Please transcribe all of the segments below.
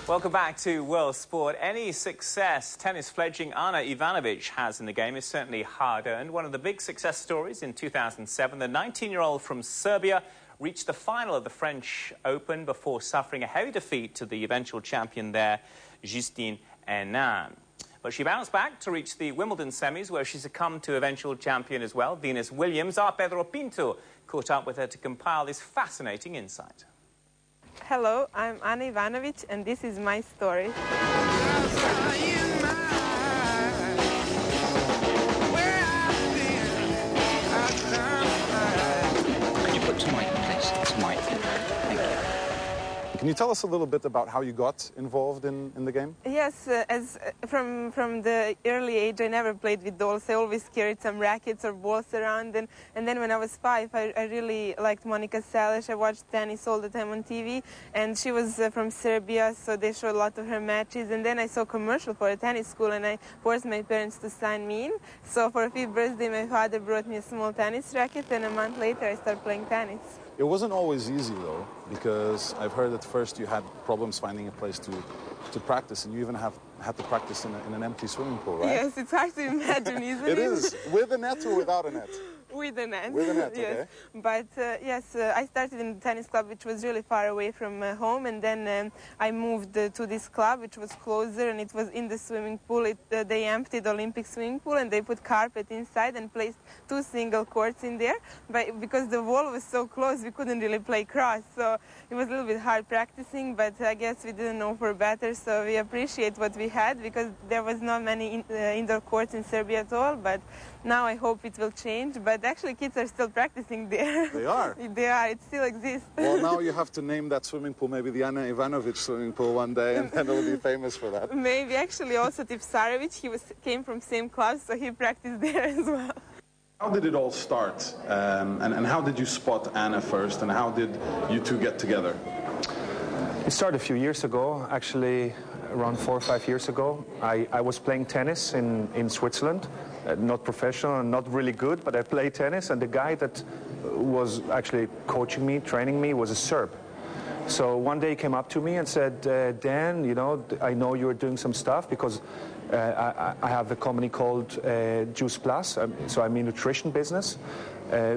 Welcome back to World Sport. Any success tennis fledgling Ana Ivanovic has in the game is certainly hard-earned. One of the big success stories in 2007, the 19-year-old from Serbia reached the final of the French Open before suffering a heavy defeat to the eventual champion there, Justine Henin. But she bounced back to reach the Wimbledon semis, where she succumbed to eventual champion as well, Venus Williams. Our Pedro Pinto caught up with her to compile this fascinating insight. Hello, I'm Ana Ivanovic, and this is my story. Can you put some mic, please? It's mic. Thank you. Can you tell us a little bit about how you got involved in the game? Yes, from the early age, I never played with dolls. I always carried some rackets or balls around. And then when I was 5, I really liked Monica Seles. I watched tennis all the time on TV. And she was from Serbia, so they showed a lot of her matches. And then I saw a commercial for a tennis school, and I forced my parents to sign me in. So for a 5th birthday, my father brought me a small tennis racket, and a month later, I started playing tennis. It wasn't always easy, though, because I've heard at first you had problems finding a place to practice, and you even had to practice in an empty swimming pool, right? Yes, it's hard to imagine, isn't it? It is. With a net or without a net? With a net. With a net, yes. okay. But yes, I started in the tennis club, which was really far away from home, and then I moved to this club, which was closer, and it was in the swimming pool. They emptied the Olympic swimming pool, and they put carpet inside and placed 2 single courts in there. But because the wall was so close, we couldn't really play cross, so it was a little bit hard practicing, but I guess we didn't know for better, so we appreciate what we had, because there was not many indoor courts in Serbia at all, but now I hope it will change. But actually, kids are still practicing there. They are? They are. It still exists. Well, now you have to name that swimming pool maybe the Ana Ivanovic swimming pool one day, and then it will be famous for that. Maybe. Actually, also Tipsarevic, he came from same club, so he practiced there as well. How did it all start? And how did you spot Ana first, and how did you two get together? It started a few years ago, actually around 4 or 5 years ago. I was playing tennis in Switzerland. Not professional and not really good, but I played tennis, and the guy that was actually coaching me, training me, was a Serb. So one day he came up to me and said, Dan, you know, I know you're doing some stuff, because I have a company called Juice Plus, so I'm in nutrition business.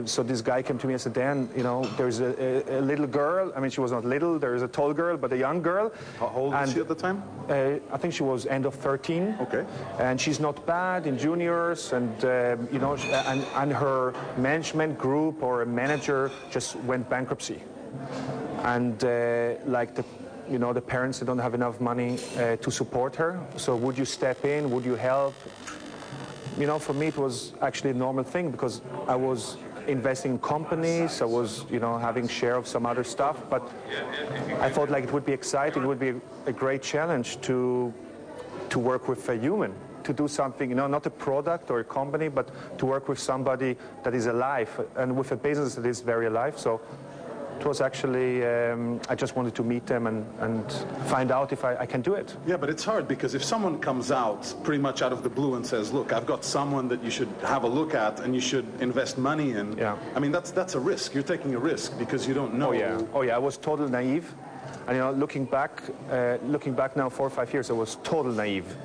So this guy came to me and said, Dan, you know, there's a little girl. I mean, she was not little, there is a tall girl, but a young girl. How old was she at the time? I think she was end of 13. Okay. And she's not bad in juniors, and you know, and her management group or a manager just went bankruptcy. And like the parents, they don't have enough money to support her. So would you step in? Would you help? You know, for me it was actually a normal thing, because I was investing in companies, I was, you know, having share of some other stuff, but I thought like it would be exciting, it would be a great challenge to work with a human, to do something, you know, not a product or a company, but to work with somebody that is alive, and with a business that is very alive. So it was actually, I just wanted to meet them and find out if I can do it. Yeah, but it's hard, because if someone comes out pretty much out of the blue and says, look, I've got someone that you should have a look at and you should invest money in, yeah. I mean, that's a risk. You're taking a risk because you don't know. Oh yeah, I was totally naive. And you know, looking back now 4 or 5 years, I was totally naive.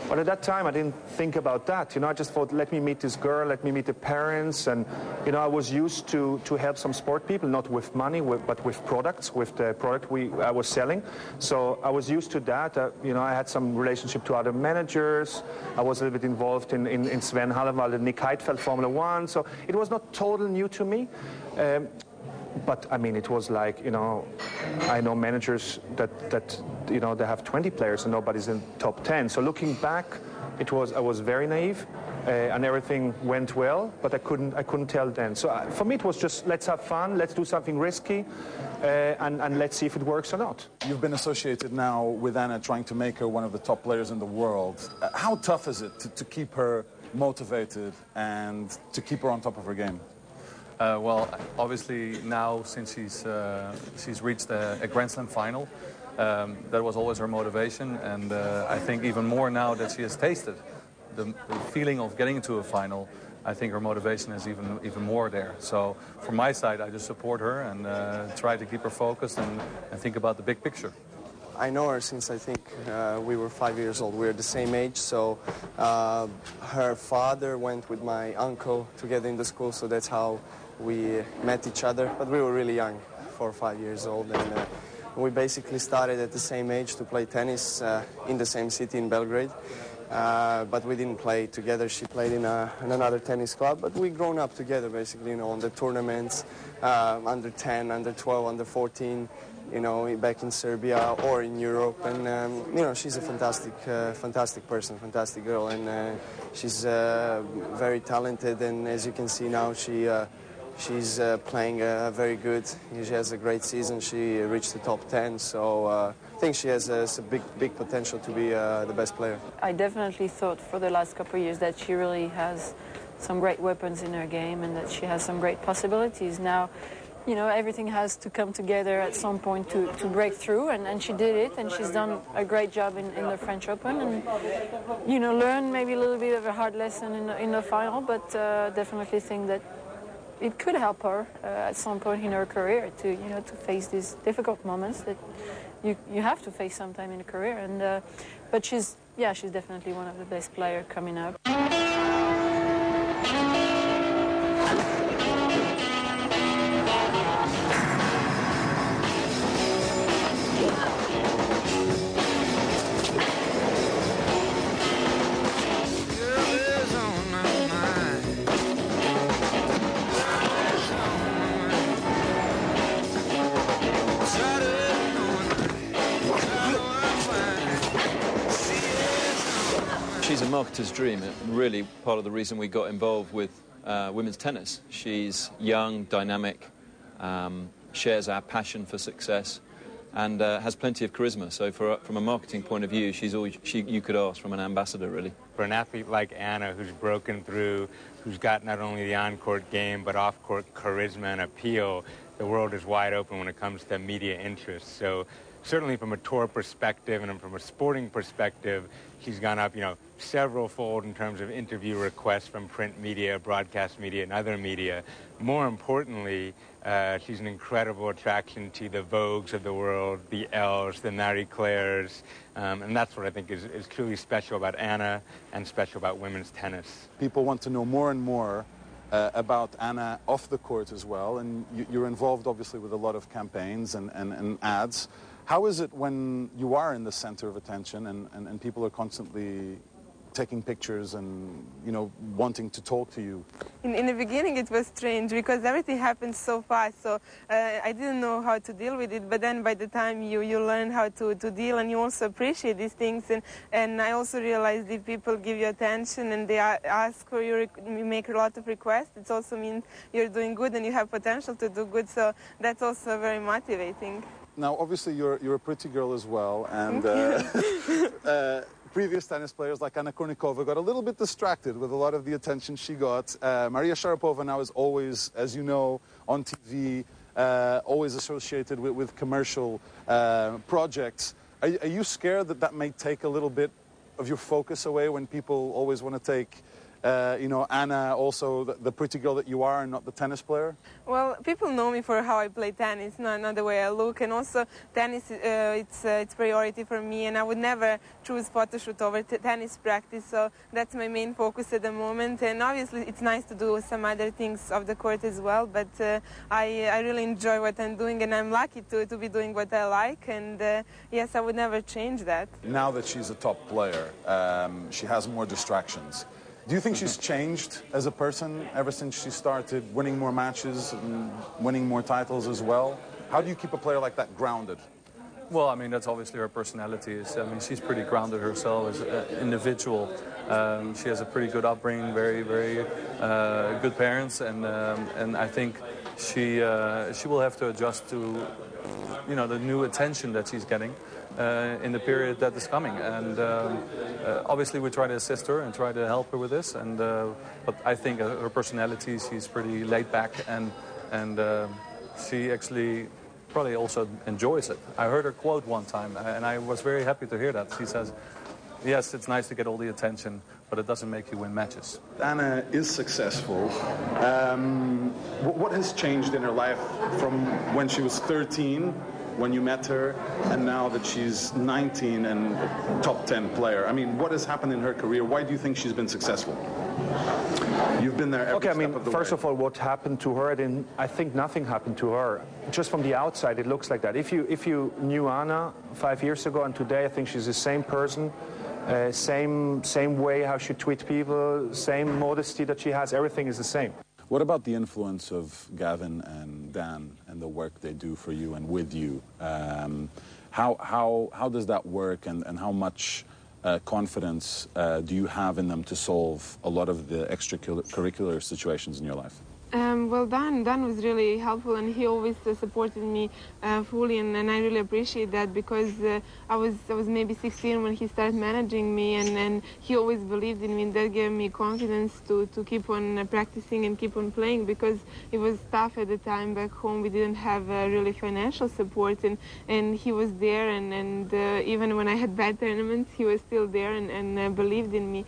But at that time, I didn't think about that. You know, I just thought, let me meet this girl, let me meet the parents. And, you know, I was used to help some sport people, not with money, but with products, with the product I was selling. So I was used to that. You know, I had some relationship to other managers. I was a little bit involved in Sven Hallenwald and Nick Heidfeld Formula 1. So it was not totally new to me. But I mean, it was like, you know, I know managers that you know, they have 20 players and nobody's in top 10. So looking back, I was very naive, and everything went well, but I couldn't tell then. So for me, it was just, let's have fun, let's do something risky, and let's see if it works or not. You've been associated now with Ana, trying to make her one of the top players in the world. How tough is it to keep her motivated and to keep her on top of her game? Well, obviously now, since she's reached a Grand Slam final, that was always her motivation, and I think even more now that she has tasted the feeling of getting into a final, I think her motivation is even more there. So from my side, I just support her and try to keep her focused and think about the big picture. I know her since I think we were 5 years old. We're the same age, so her father went with my uncle together in the school, so that's how we met each other. But we were really young, 4 or 5 years old, and we basically started at the same age to play tennis in the same city in Belgrade. But we didn't play together. She played in another tennis club, but we grown up together basically, you know, on the tournaments, under 10, under 12, under 14, you know, back in Serbia or in Europe. And, you know, she's a fantastic person, fantastic girl, and she's very talented. And as you can see now, she's playing very good. She has a great season. She reached the top 10, so I think she has a big potential to be the best player. I definitely thought for the last couple of years that she really has some great weapons in her game and that she has some great possibilities. Now, you know, everything has to come together at some point to break through, and she did it, and she's done a great job in the French Open, and, you know, learned maybe a little bit of a hard lesson in the final, but definitely think that it could help her at some point in her career to, you know, to face these difficult moments that you have to face sometime in a career. And but she's definitely one of the best players coming up. She's a marketer's dream, and really part of the reason we got involved with women's tennis. She's young, dynamic, shares our passion for success, and has plenty of charisma. So from a marketing point of view, she's all you could ask from an ambassador, really. For an athlete like Anna, who's broken through, who's got not only the on-court game, but off-court charisma and appeal, the world is wide open when it comes to media interest. So certainly from a tour perspective and from a sporting perspective, she's gone up, you know, several-fold in terms of interview requests from print media, broadcast media, and other media. More importantly, she's an incredible attraction to the Vogues of the world, the Els, the Marie Claires, and that's what I think is truly special about Anna and special about women's tennis. People want to know more and more about Anna off the court as well, and you're involved obviously with a lot of campaigns and ads. How is it when you are in the center of attention and people are constantly taking pictures and, you know, wanting to talk to you? In the beginning it was strange because everything happened so fast, so I didn't know how to deal with it, but then by the time you learn how to deal, and you also appreciate these things, and I also realized if people give you attention and they ask for you make a lot of requests, it also means you're doing good and you have potential to do good, so that's also very motivating. Now, obviously, you're a pretty girl as well, and previous tennis players like Anna Kournikova got a little bit distracted with a lot of the attention she got. Maria Sharapova now is always, as you know, on TV, always associated with commercial projects. Are you scared that may take a little bit of your focus away when people always want to take you know, Anna, also the pretty girl that you are and not the tennis player? Well, people know me for how I play tennis, not the way I look, and also tennis, it's priority for me, and I would never choose photo shoot over tennis practice, so that's my main focus at the moment. And obviously it's nice to do some other things off the court as well, but I really enjoy what I'm doing, and I'm lucky to be doing what I like, and yes, I would never change that. Now that she's a top player, she has more distractions. Do you think she's changed as a person ever since she started winning more matches and winning more titles as well? How do you keep a player like that grounded? Well, I mean, that's obviously her personality. I mean, she's pretty grounded herself as an individual. She has a pretty good upbringing, very good parents, and I think she will have to adjust to, you know, the new attention that she's getting in the period that is coming. And obviously we try to assist her and try to help her with this. And but I think her personality, she's pretty laid back, and she actually probably also enjoys it. I heard her quote one time, and I was very happy to hear that. She says, yes, it's nice to get all the attention, but it doesn't make you win matches. Anna is successful. What has changed in her life from when she was 13 when you met her, and now that she's 19 and top 10 player? I mean, what has happened in her career? Why do you think she's been successful? You've been there every step of the way. First of all, what happened to her, I think nothing happened to her. Just from the outside, it looks like that. If you knew Anna 5 years ago and today, I think she's the same person, same way how she treats people, same modesty that she has, everything is the same. What about the influence of Gavin and Dan and the work they do for you and with you? How does that work, and how much confidence do you have in them to solve a lot of the extracurricular situations in your life? Well, Dan was really helpful, and he always supported me fully, and I really appreciate that, because I was maybe 16 when he started managing me, and he always believed in me, and that gave me confidence to keep on practicing and keep on playing, because it was tough at the time back home. We didn't have really financial support, and he was there, and even when I had bad tournaments, he was still there and believed in me.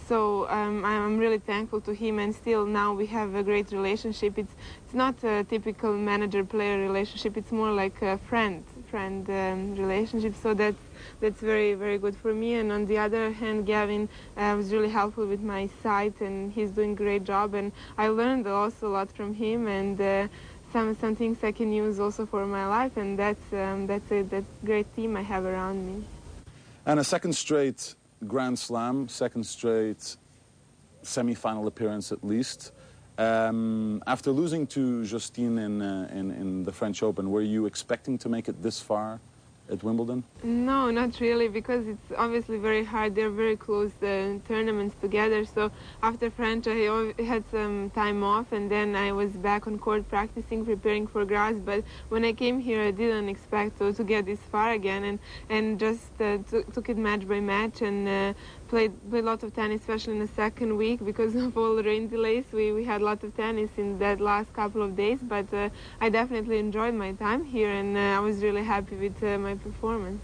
So I'm really thankful to him, and still now we have a great relationship. It's not a typical manager-player relationship. It's more like a friend relationship. So that's very, very good for me. And on the other hand, Gavin was really helpful with my site, and he's doing a great job. And I learned also a lot from him, and some things I can use also for my life. And that's a great team I have around me. And a second straight Grand Slam, second straight semi-final appearance at least. After losing to Justine in the French Open, were you expecting to make it this far at Wimbledon? No, not really, because it's obviously very hard. They're very close tournaments together. So after French, I had some time off, and then I was back on court practicing, preparing for grass. But when I came here, I didn't expect to get this far again, and just took it match by match, and played a lot of tennis, especially in the second week, because of all the rain delays. We had a lot of tennis in that last couple of days, but I definitely enjoyed my time here, and I was really happy with my performance.